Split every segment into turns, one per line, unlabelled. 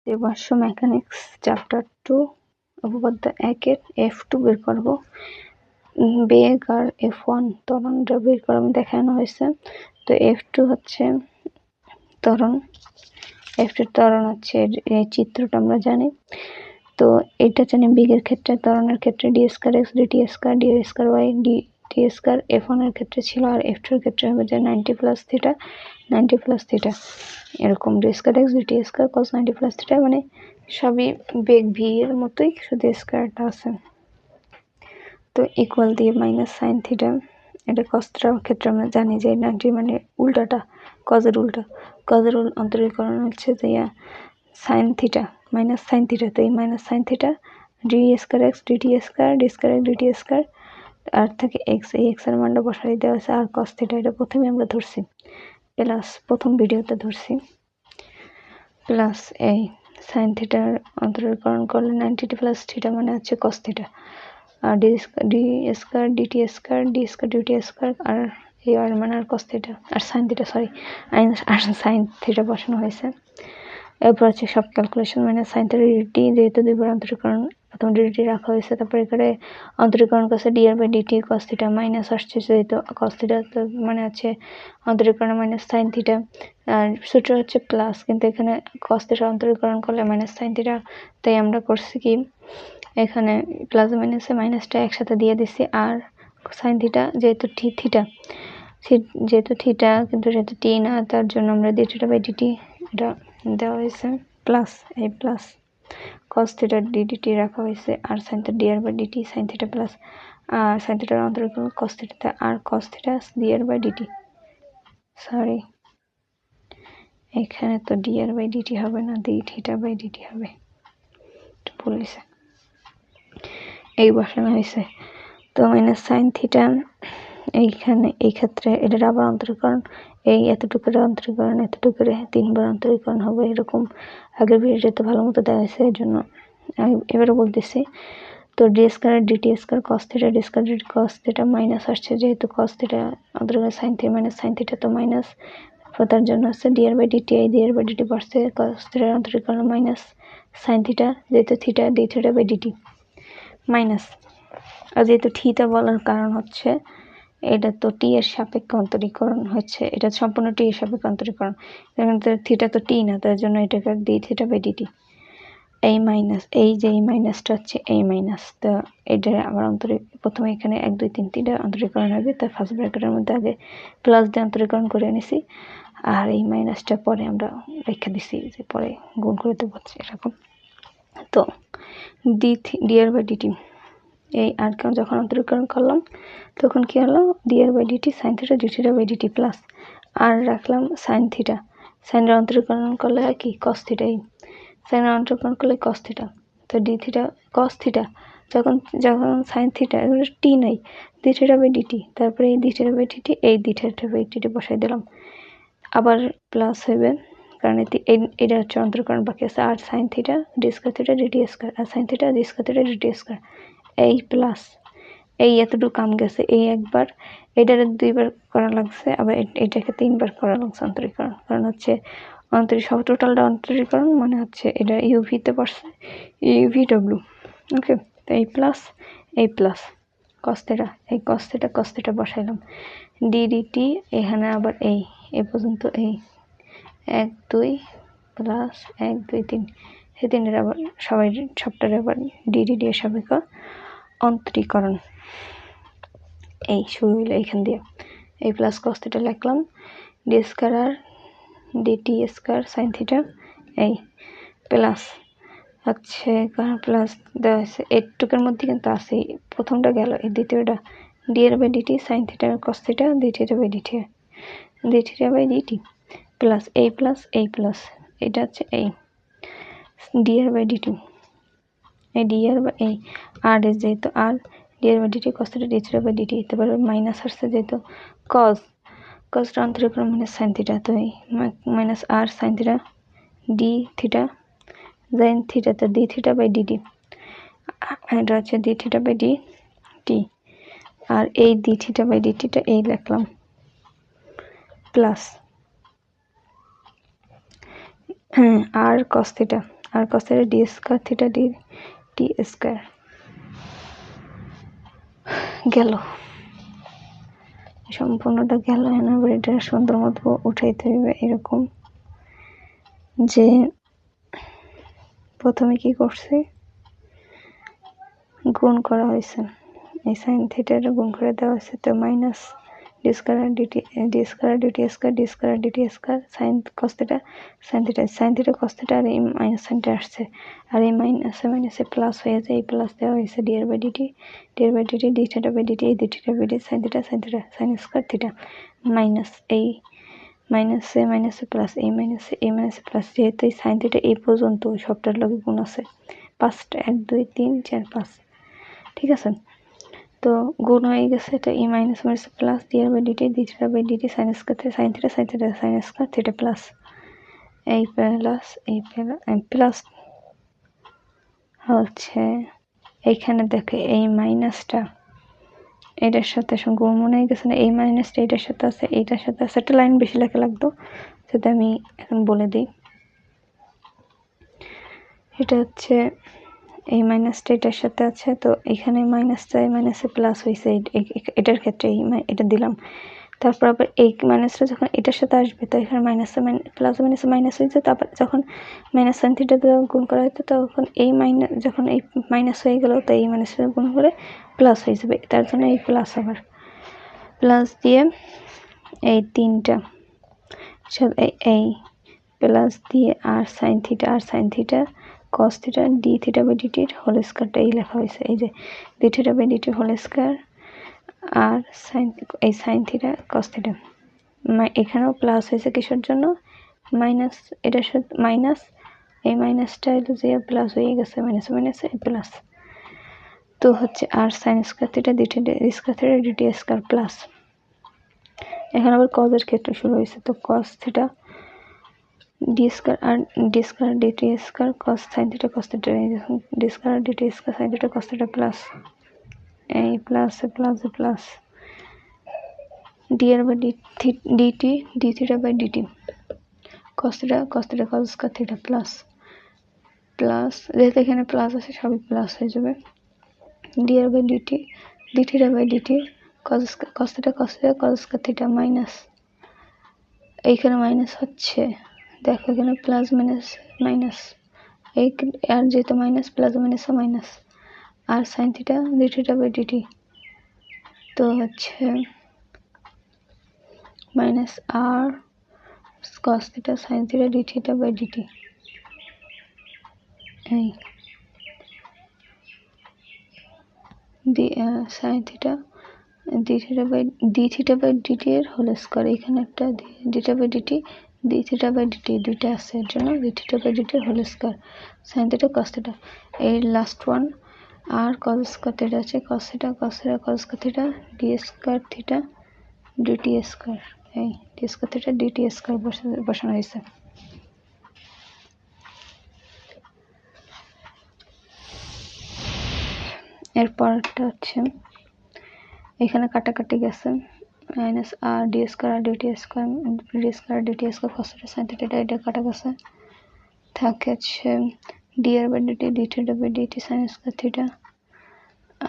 Debansh mechanics chapter 2 উপপাদ্য 1 এর F2 বের করব। বেগ আর F1 ত্বরণটা বের করা দেখানো হয়েছে। তো F2 হচ্ছে ত্বরণ, F2 ত্বরণ হচ্ছে এই চিত্রটা আমরা জানি। তো এটা জানি বেগের ক্ষেত্রে, ত্বরণের ক্ষেত্রে d square x dt square d square y dt square F1 এর ক্ষেত্রে ছিল, আর F2 এর ক্ষেত্রে হবে যে 90 প্লাস থিটা 90 প্লাস থিটা, এরকম d square x dt square cos 90 plus theta, মানে সবই বেগ v এর মতোই, শুধু স্কয়ারটা আছে। তো ইকুয়াল দিয়ে মাইনাস সাইন থিটা, এটা cos থিটার ক্ষেত্রে আমরা জানি যে 90 মানে উল্টাটা, cos এর উল্টা, cos এর অন্তরীকরণ হচ্ছে যে sine theta minus sine theta. তো এই minus sine theta d square x dt square d square x dt square, আর থেকে x, এই x এর মানটা বসাই দেওয়া আছে, আর cos থিটা এটা প্রথমে আমরা ধরছি, প্লাস প্রথম ভিডিওতে ধরছি, প্লাস এই সাইন থিটার অন্তরীকরণ করলে 90 প্লাস থিটা মানে হচ্ছে cos থিটা, আর d square dt square d square dt square, আর এই আর মানে আর cos থিটা আর sine theta, sorry r sine theta বসানো হয়েছে। এরপর হচ্ছে সব ক্যালকুলেশন মানে সাইন থিটা dt, যেহেতু দুইবার অন্তরীকরণ, প্রথম dt রাখা হয়েছে, তারপর এখানে অন্তরীকরণ করছে dr/dt cos থিটা, মাইনাস আসছে যেহেতু cos থিটা, তো মানে আছে অন্তরীকরণ মাইনাস সাইন থিটা, আর সূত্র হচ্ছে প্লাস, কিন্তু এখানে cos থিটা অন্তরীকরণ করলে মাইনাস সাইন থিটা, তাই আমরা করছি কি এখানে প্লাস মাইনাসে মাইনাসটা একসাথে দিয়ে দিছি, আর সাইন থিটা যেহেতু থিটা কিন্তু যেহেতু টি না, তার জন্য আমরা dθ/dt এটা দেওয়া হয়েছে, প্লাস এই প্লাস cos থিটা ddt রাখা হয়েছে, আর sin theta dr/dt sin theta plus, আর sin থিটার অন্তরীকরণ cos থিটা, আর cos থিটা dr/dt, সরি এখানে তো dr/dt হবে না, dθ/dt হবে, ভুল হয়েছে, এই বসানো হয়েছে। তো মাইনাস সাইন থিটা এইখানে, এই ক্ষেত্রে এটার আবার অন্তরীকরণ, এই এতটুকুর অন্তরীকরণ এতটুকুরে 3 বার অন্তরীকরণ হবে, এরকম আগের ভিডিওতে ভালো মতো দেওয়া হয়েছে, এর জন্য আমি এবারে বলতেছি। তো d square dt square cos theta d square dt cos theta, minus আসছে যেহেতু cos থিটা অন্তরীকরণ sin theta minus sin theta, তো মাইনাস, তার জন্য আছে dr/dt, এই dr/dt বসছে cos থিটার অন্তরীকরণ মাইনাস sin থিটা, যেহেতু থিটা dθ/dt মাইনাস, আর যেহেতু থিটা বলার কারণ হচ্ছে এটা তো টি এর সাপেক্ষে অন্তরীকরণ হচ্ছে, এটা সম্পূর্ণ টি এর সাপেক্ষে অন্তরীকরণ, কারণ থিটা তো টি না, তার জন্য এটাকে dθ/dt, এই মাইনাস, এই যে এই মাইনাসটা হচ্ছে এই মাইনাস, তো এটা আবার প্রথমে এখানে 1 2 3 3টা অন্তরীকরণ হবে, তাই ফার্স্ট ব্র্যাকেটের মধ্যে আগে প্লাস দিয়ে অন্তরীকরণ করে নিছি, আর এই মাইনাসটা পরে আমরা রেখে দিছি যে পরে গুণ করে দেবো এরকম। তো dr/dt এই আর কেউ যখন অন্তরীকরণ করলাম তখন কি হলো dr/dt sin theta dθ/dt plus, আর রাখলাম sin থিটা, সাইনের অন্তরীকরণ করলে হয় কি cos থিটা, এই সাইনের অন্তরীকরণ করলে cos থিটা, তো d থিটা cos থিটা, যখন sin থিটা টি নাই dθ/dt, তারপরে এই dθ/dt এই dθ/dt বসাই দিলাম, আবার প্লাস হবে কারণ এটা হচ্ছে অন্তরীকরণ বাকি আছে, আর sin theta d square theta dt square, আর sin theta d square theta dt square, এই প্লাস এই এতটুকু কাম গেছে, এই একবার এটার 2 বার করা লাগছে, আবার এটাকে 3 বার করা লাগছে অন্তরীকরণ, কারণ হচ্ছে সব টোটালটা অন্তরীকরণ মানে হচ্ছে এটা ইউভি তে পড়ছে, ইউভিডব্লিউ, ওকে। তো এই প্লাস cos থিটা, এই cos থিটা বসাইলাম, ddt এখানে আবার এই পর্যন্ত এই 1 2 প্লাস 1 2 3, এই তিনের আবার সবটার আবার ddt এর সাপেক্ষে অন্তরীকরণ, এই শুরু হলো এখান দিয়ে, এই প্লাস cos থিটা লিখলাম, d স্কয়ার আর dt স্কয়ার sin থিটা, এই প্লাস হচ্ছে প্লাস দেওয়া আছে এইটুকুর মধ্যে কিন্তু আছে, প্রথমটা গেল, এই দ্বিতীয়টা dr/dt sin theta cos theta dθ/dt plus এই প্লাস এটা হচ্ছে এই dr/dt, এই dr এই আর যেহেতু আর dr/dt cos থিটা dθ/dt, তারপরে মাইনাস আসছে যেহেতু cos অন্তরীকরণ মানে sin থিটা, তো এই minus r sin theta d theta sin theta, তো dθ/dt, এটা হচ্ছে dθ/dt, আর এই dθ/dt টা এই লিখলাম প্লাস আর cos থিটা, আর cos theta d square theta d t square গেল সম্পূর্ণটা গেল। এবার এটা সুন্দর মতো উঠাইতে হবে এরকম যে প্রথমে কি করছি গুণ করা হয়েছে এই sin theta এর গুণ করে দেওয়া হয়েছে তো minus d square dt square dt square sin cos theta sin theta cos theta আর এই মাইনাস সাইনটা আসছে আর এই মাইনাসে প্লাস হয়ে যায় এই প্লাস দেওয়া হয়েছে dr by dt d theta by dt এই d theta by dt sin square theta minus এই মাইনাসে প্লাস এই মাইনাসে প্লাস যেহেতু এই sin theta এই পর্যন্ত সবটার লগে গুণ আছে 5টা 1 2 3 4 5 ঠিক আছে তো গুণ হয়ে গেছে এটা এই minus plus dr by dt d theta by dt sin square theta plus এই প্লাস হচ্ছে এইখানে দেখে এই মাইনাসটা এটার সাথে গুণ মনে হয়ে গেছে না এই মাইনাসটা এটার সাথে আছে এইটার সাথে আছে একটা লাইন বেশি লেখা লাগতো সেটা আমি এখন বলে দিই এটা হচ্ছে এই মাইনাসটা এটার সাথে আছে তো এখানে মাইনাসটা এই মাইনাসে প্লাস হইছে এটার ক্ষেত্রে এটা দিলাম তারপর আবার এই মাইনাসটা যখন এটার সাথে আসবে তো এখানে মাইনাসে প্লাস মাইনাসে মাইনাস হয়েছে তারপর যখন মাইনাস sin theta দিয়ে গুণ করা হতো তখন এই মাইনাস যখন এই মাইনাস হয়ে গেল তো এই মাইনাসে গুণ করে প্লাস হয়ে যাবে তার জন্য এই প্লাস আবার প্লাস দিয়ে এই তিনটা এই প্লাস দিয়ে r sin theta cos theta d theta by dt এর হোল স্কয়ারটা এই লেখা হয়েছে এই যে d theta by dt whole square R sin theta cos theta এখানেও প্লাস হয়েছে কিসের জন্য মাইনাস এটার সাথে মাইনাস এই মাইনাসটা হলো যে প্লাস হয়ে গেছে মাইনাসে প্লাস তো হচ্ছে আর sin square theta d square theta dt square plus এখন আবার cos এর ক্ষেত্রে শুরু হয়েছে তো cos theta d square dt square cos sin theta d square dt square sin theta cos theta plus এই plus dr by dt d theta by dt cos square theta plus যেহেতু এখানে plus আছে সবই plus হয়ে যাবে dr by dt d theta by dt cos square theta minus এইখানে minus হচ্ছে দেখো এখানে প্লাস মাইনাস এই আর যেহেতু minus plus minus r sin theta d theta by dt তো হচ্ছে minus r cos theta sin theta d theta by dt এই sin theta d theta by dt এর হোল স্কয়ার এখানে একটা d theta by dt দুইটা আছে এর জন্য d theta by dt এর whole square sin theta cos theta এই লাস্ট ওয়ান আর cos স্কয়ার থিটা আছে cos square theta d square theta dt square এই d square theta dt square বসানো হয়েছে এরপরটা হচ্ছে এখানে কাটাকাটি গেছে minus r d square dt square dt square cos theta sin theta এটা কাটা গেছে থাকে হচ্ছে dr by dt d theta by dt sin square theta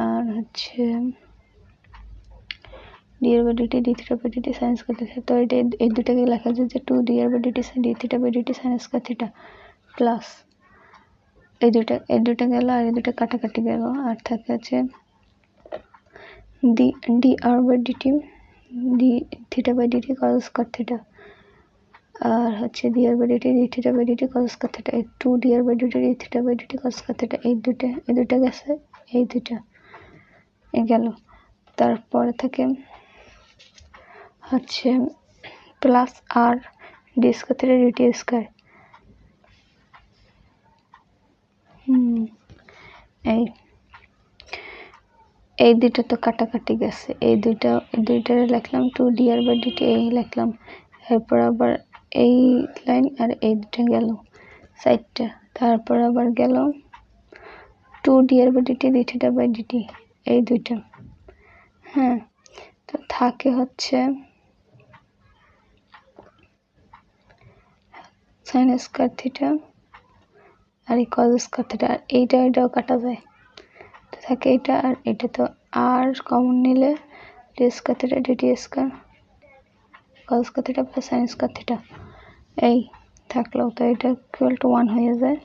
আর হচ্ছে dr by dt d theta by dt sin square theta তো এই দুটাকে লেখা যায় যে 2 dr by dt sin d theta by dt sin square theta plus এই দুটা গেল আর এই দুটা কাটাকাটি গেল আর থাকে আছে dr by dt d theta by dt cos square theta আর হচ্ছে dr by dt d theta by dt cos square theta এই 2 dr by dt d theta by dt cos square theta এই দুটা গেছে এই দুটা গেল তারপরে থাকে হচ্ছে প্লাস আর d square theta dt square এই দুটো তো কাটাকাটি গেছে এই দুইটারে লিখলাম 2 dr by dt এই লিখলাম এরপর আবার এই লাইন আর এই দুটো গেল সাইডটা তারপর আবার গেল 2 dr by dt d theta by dt এই দুইটা হ্যাঁ তো থাকে হচ্ছে sin স্কয়ার থিটা আর এই কজ স্কয়ার থিটা, আর এটাও কাটা যায়, তো থাকে এটা আর এটা, তো আর কমন নিলে d square theta d t square cos square theta plus sine square theta এই থাকলো, তো এটা ইকুয়াল টু 1 হয়ে যায়।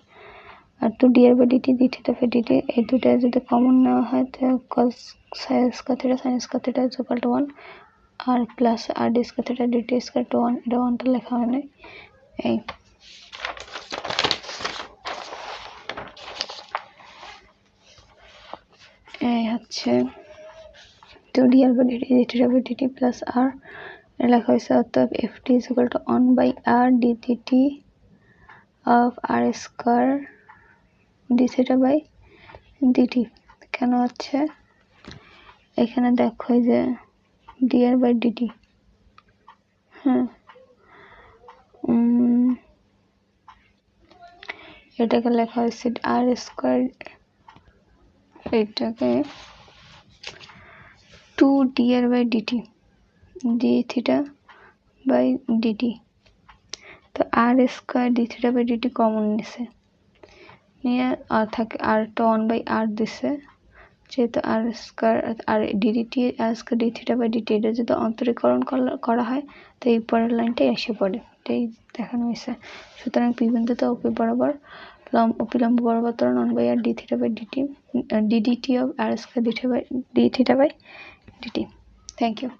আর two d r by d t d theta by d t এই দুটা যদি কমন নেওয়া হয় তো cos square theta sine square theta is equal to 1 আর plus r d square theta d t square to 1, এটা 1টা লেখা হয় নাই। এই হচ্ছে two d r by d t d theta by d t plus r লেখা হয়েছে, অর্থাৎ f t is equal to 1 by r d t of r square d theta by d t. কেন হচ্ছে এখানে দেখো যে ডি আর বাই ডিটি, হ্যাঁ এটাকে লেখা হয়েছে আর স্কয়ার, এটাকে 2 d r by d t d theta by d t, তো r square d theta by d t common নিছে নিয়ে আর থাকে আর তো 1 বাই আর দিছে, যেহেতু r square r d d t r square d theta by d t এটা যদি অন্তরীকরণ করা হয় তো এই পরের লাইনটাই এসে পড়ে, এটাই দেখানো হয়েছে। সুতরাং পি বিন্দুতে অপি বরাবর অপিলম্ব বরাবর ত্বরণ 1 by r d theta by d t d d t of r square d theta by d t. Thank you.